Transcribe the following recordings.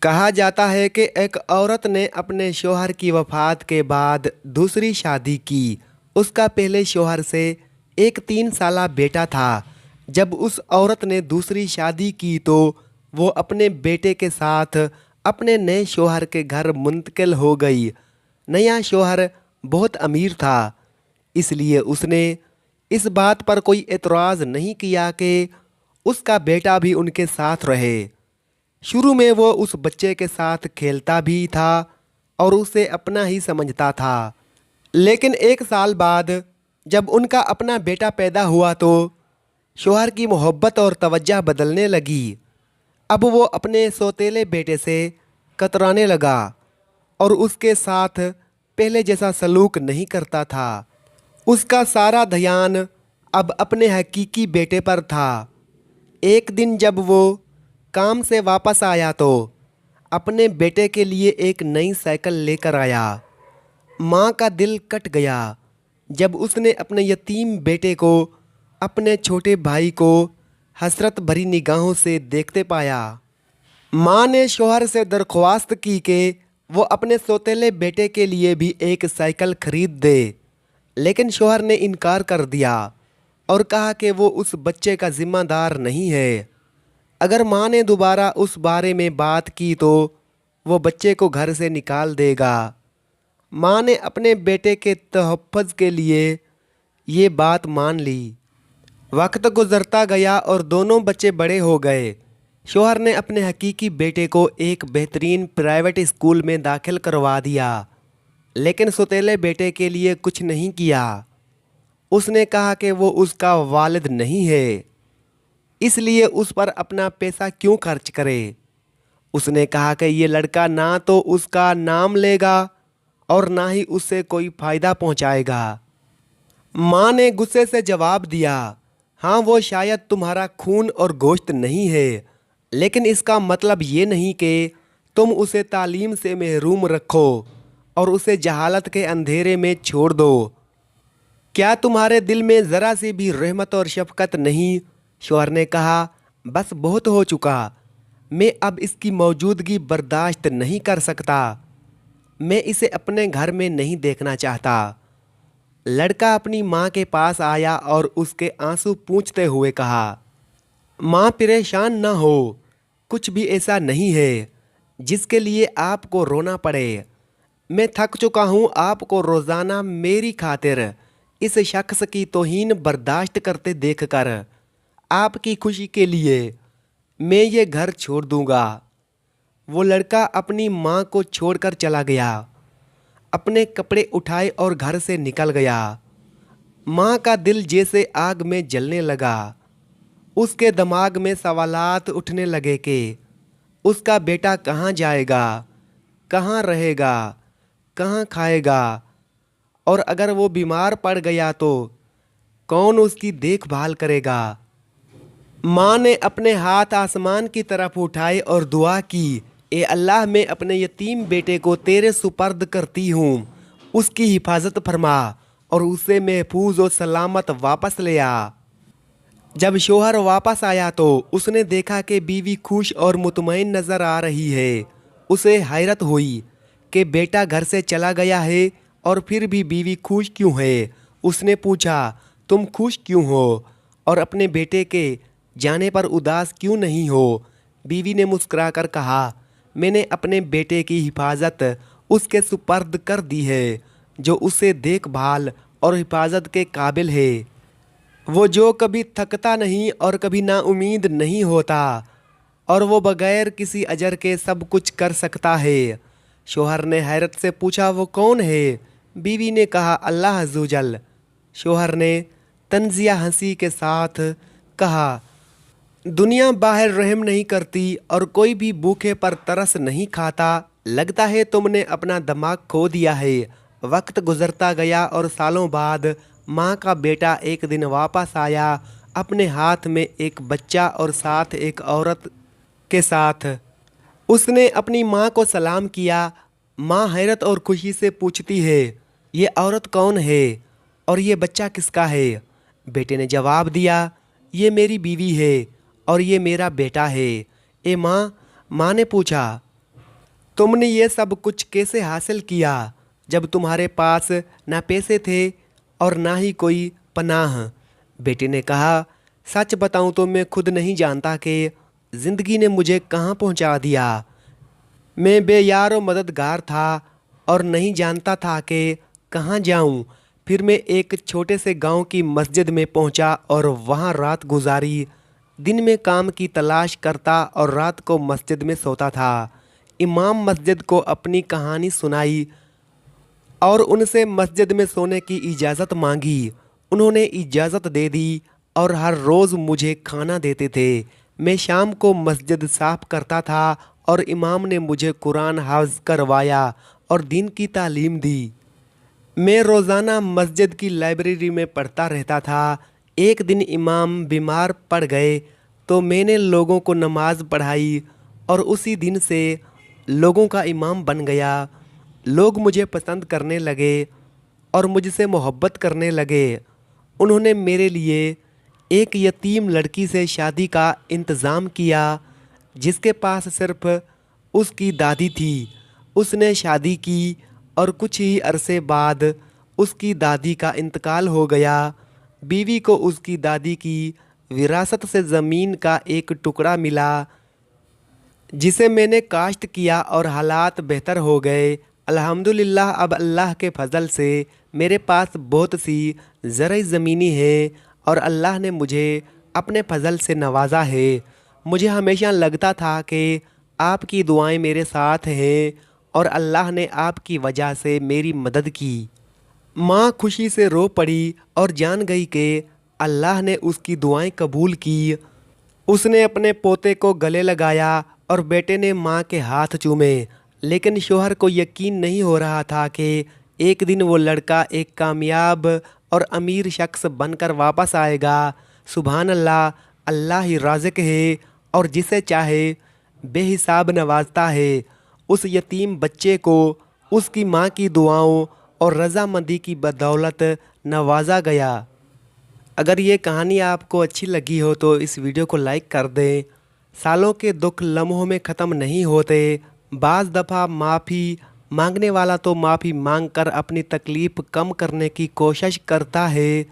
کہا جاتا ہے کہ ایک عورت نے اپنے شوہر کی وفات کے بعد دوسری شادی کی۔ اس کا پہلے شوہر سے ایک 3 سالہ بیٹا تھا۔ جب اس عورت نے دوسری شادی کی تو وہ اپنے بیٹے کے ساتھ اپنے نئے شوہر کے گھر منتقل ہو گئی۔ نیا شوہر بہت امیر تھا، اس لیے اس نے اس بات پر کوئی اعتراض نہیں کیا کہ اس کا بیٹا بھی ان کے ساتھ رہے۔ شروع میں وہ اس بچے کے ساتھ کھیلتا بھی تھا اور اسے اپنا ہی سمجھتا تھا، لیکن 1 سال بعد جب ان کا اپنا بیٹا پیدا ہوا تو شوہر کی محبت اور توجہ بدلنے لگی۔ اب وہ اپنے سوتیلے بیٹے سے کترانے لگا اور اس کے ساتھ پہلے جیسا سلوک نہیں کرتا تھا۔ اس کا سارا دھیان اب اپنے حقیقی بیٹے پر تھا۔ ایک دن جب وہ کام سے واپس آیا تو اپنے بیٹے کے لیے ایک نئی سائیکل لے کر آیا۔ ماں کا دل کٹ گیا جب اس نے اپنے یتیم بیٹے کو اپنے چھوٹے بھائی کو حسرت بھری نگاہوں سے دیکھتے پایا۔ ماں نے شوہر سے درخواست کی کہ وہ اپنے سوتیلے بیٹے کے لیے بھی ایک سائیکل خرید دے، لیکن شوہر نے انکار کر دیا اور کہا کہ وہ اس بچے کا ذمہ دار نہیں ہے۔ اگر ماں نے دوبارہ اس بارے میں بات کی تو وہ بچے کو گھر سے نکال دے گا۔ ماں نے اپنے بیٹے کے تحفظ کے لیے یہ بات مان لی۔ وقت گزرتا گیا اور دونوں بچے بڑے ہو گئے۔ شوہر نے اپنے حقیقی بیٹے کو ایک بہترین پرائیویٹ اسکول میں داخل کروا دیا، لیکن سوتیلے بیٹے کے لیے کچھ نہیں کیا۔ اس نے کہا کہ وہ اس کا والد نہیں ہے، اس لیے اس پر اپنا پیسہ کیوں خرچ کرے۔ اس نے کہا کہ یہ لڑکا نہ تو اس کا نام لے گا اور نہ ہی اس سے کوئی فائدہ پہنچائے گا۔ ماں نے غصے سے جواب دیا، ہاں وہ شاید تمہارا خون اور گوشت نہیں ہے، لیکن اس کا مطلب یہ نہیں کہ تم اسے تعلیم سے محروم رکھو اور اسے جہالت کے اندھیرے میں چھوڑ دو۔ کیا تمہارے دل میں ذرا سی بھی رحمت اور شفقت نہیں؟ شوہر نے کہا، بس بہت ہو چکا، میں اب اس کی موجودگی برداشت نہیں کر سکتا، میں اسے اپنے گھر میں نہیں دیکھنا چاہتا۔ لڑکا اپنی ماں کے پاس آیا اور اس کے آنسو پونچھتے ہوئے کہا، ماں پریشان نہ ہو، کچھ بھی ایسا نہیں ہے جس کے لیے آپ کو رونا پڑے۔ میں تھک چکا ہوں آپ کو روزانہ میری خاطر اس شخص کی توہین برداشت کرتے دیکھ کر۔ آپ کی خوشی کے لیے میں یہ گھر چھوڑ دوں گا۔ وہ لڑکا اپنی ماں کو چھوڑ کر چلا گیا، اپنے کپڑے اٹھائے اور گھر سے نکل گیا۔ ماں کا دل جیسے آگ میں جلنے لگا۔ اس کے دماغ میں سوالات اٹھنے لگے کہ اس کا بیٹا کہاں جائے گا، کہاں رہے گا، کہاں کھائے گا، اور اگر وہ بیمار پڑ گیا تو کون اس کی دیکھ بھال کرے گا۔ ماں نے اپنے ہاتھ آسمان کی طرف اٹھائے اور دعا کی، اے اللہ، میں اپنے یتیم بیٹے کو تیرے سپرد کرتی ہوں، اس کی حفاظت فرما اور اسے محفوظ و سلامت واپس لے آ۔ جب شوہر واپس آیا تو اس نے دیکھا کہ بیوی خوش اور مطمئن نظر آ رہی ہے۔ اسے حیرت ہوئی کہ بیٹا گھر سے چلا گیا ہے اور پھر بھی بیوی خوش کیوں ہے۔ اس نے پوچھا، تم خوش کیوں ہو اور اپنے بیٹے کے جانے پر اداس کیوں نہیں ہو؟ بیوی نے مسکرا کر کہا، میں نے اپنے بیٹے کی حفاظت اس کے سپرد کر دی ہے جو اسے دیکھ بھال اور حفاظت کے قابل ہے۔ وہ جو کبھی تھکتا نہیں اور کبھی نا امید نہیں ہوتا، اور وہ بغیر کسی اجر کے سب کچھ کر سکتا ہے۔ شوہر نے حیرت سے پوچھا، وہ کون ہے؟ بیوی نے کہا، اللہ عز و جل۔ شوہر نے طنزیہ ہنسی کے ساتھ کہا، دنیا باہر رحم نہیں کرتی اور کوئی بھی بھوکے پر ترس نہیں کھاتا، لگتا ہے تم نے اپنا دماغ کھو دیا ہے۔ وقت گزرتا گیا اور سالوں بعد ماں کا بیٹا ایک دن واپس آیا، اپنے ہاتھ میں ایک بچہ اور ساتھ ایک عورت کے ساتھ۔ اس نے اپنی ماں کو سلام کیا۔ ماں حیرت اور خوشی سے پوچھتی ہے، یہ عورت کون ہے اور یہ بچہ کس کا ہے؟ بیٹے نے جواب دیا، یہ میری بیوی ہے اور یہ میرا بیٹا ہے۔ اے ماں، ماں نے پوچھا، تم نے یہ سب کچھ کیسے حاصل کیا جب تمہارے پاس نہ پیسے تھے اور نہ ہی کوئی پناہ؟ بیٹے نے کہا، سچ بتاؤں تو میں خود نہیں جانتا کہ زندگی نے مجھے کہاں پہنچا دیا۔ میں بے یار و مددگار تھا اور نہیں جانتا تھا کہ کہاں جاؤں۔ پھر میں ایک چھوٹے سے گاؤں کی مسجد میں پہنچا اور وہاں رات گزاری۔ دن میں کام کی تلاش کرتا اور رات کو مسجد میں سوتا تھا۔ امام مسجد کو اپنی کہانی سنائی اور ان سے مسجد میں سونے کی اجازت مانگی۔ انہوں نے اجازت دے دی اور ہر روز مجھے کھانا دیتے تھے۔ میں شام کو مسجد صاف کرتا تھا اور امام نے مجھے قرآن حفظ کروایا اور دین کی تعلیم دی۔ میں روزانہ مسجد کی لائبریری میں پڑھتا رہتا تھا۔ ایک دن امام بیمار پڑ گئے تو میں نے لوگوں کو نماز پڑھائی اور اسی دن سے لوگوں کا امام بن گیا۔ لوگ مجھے پسند کرنے لگے اور مجھ سے محبت کرنے لگے۔ انہوں نے میرے لیے ایک یتیم لڑکی سے شادی کا انتظام کیا جس کے پاس صرف اس کی دادی تھی۔ اس نے شادی کی اور کچھ ہی عرصے بعد اس کی دادی کا انتقال ہو گیا۔ بیوی کو اس کی دادی کی وراثت سے زمین کا ایک ٹکڑا ملا جسے میں نے کاشت کیا اور حالات بہتر ہو گئے۔ الحمدللہ اب اللہ کے فضل سے میرے پاس بہت سی زرعی زمینیں ہیں اور اللہ نے مجھے اپنے فضل سے نوازا ہے۔ مجھے ہمیشہ لگتا تھا کہ آپ کی دعائیں میرے ساتھ ہیں اور اللہ نے آپ کی وجہ سے میری مدد کی۔ ماں خوشی سے رو پڑی اور جان گئی کہ اللہ نے اس کی دعائیں قبول کی۔ اس نے اپنے پوتے کو گلے لگایا اور بیٹے نے ماں کے ہاتھ چومے، لیکن شوہر کو یقین نہیں ہو رہا تھا کہ ایک دن وہ لڑکا ایک کامیاب اور امیر شخص بن کر واپس آئے گا۔ سبحان اللہ، اللہ ہی رازق ہے اور جسے چاہے بے حساب نوازتا ہے۔ اس یتیم بچے کو اس کی ماں کی دعاؤں اور رضامندی کی بدولت نوازا گیا۔ اگر یہ کہانی آپ کو اچھی لگی ہو تو اس ویڈیو کو لائک کر دیں۔ سالوں کے دکھ لمحوں میں ختم نہیں ہوتے۔ بعض دفعہ معافی مانگنے والا تو معافی مانگ کر اپنی تکلیف کم کرنے کی کوشش کرتا ہے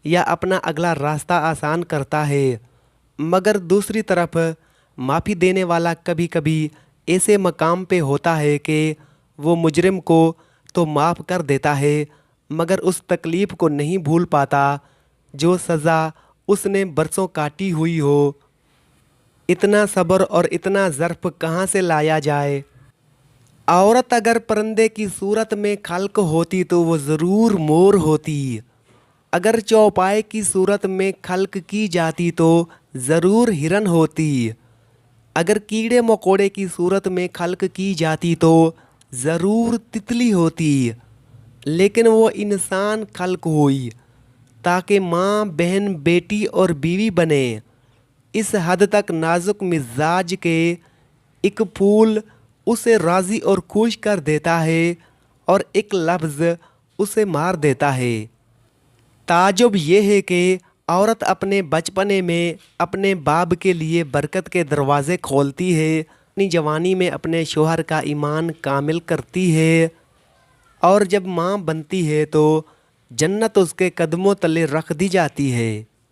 یا اپنا اگلا راستہ آسان کرتا ہے، مگر دوسری طرف معافی دینے والا کبھی کبھی ایسے مقام پہ ہوتا ہے کہ وہ مجرم کو تو معاف کر دیتا ہے مگر اس تکلیف کو نہیں بھول پاتا جو سزا اس نے برسوں کاٹی ہوئی ہو۔ اتنا صبر اور اتنا ظرف کہاں سے لایا جائے؟ عورت اگر پرندے کی صورت میں خلق ہوتی تو وہ ضرور مور ہوتی۔ اگر چوپائے کی صورت میں خلق کی جاتی تو ضرور ہرن ہوتی۔ اگر کیڑے مکوڑے کی صورت میں خلق کی جاتی تو ضرور تتلی ہوتی، لیکن وہ انسان خلق ہوئی تاکہ ماں، بہن، بیٹی اور بیوی بنے۔ اس حد تک نازک مزاج کے ایک پھول اسے راضی اور خوش کر دیتا ہے اور ایک لفظ اسے مار دیتا ہے۔ تعجب یہ ہے کہ عورت اپنے بچپنے میں اپنے باپ کے لیے برکت کے دروازے کھولتی ہے، اپنی جوانی میں اپنے شوہر کا ایمان کامل کرتی ہے اور جب ماں بنتی ہے تو جنت اس کے قدموں تلے رکھ دی جاتی ہے۔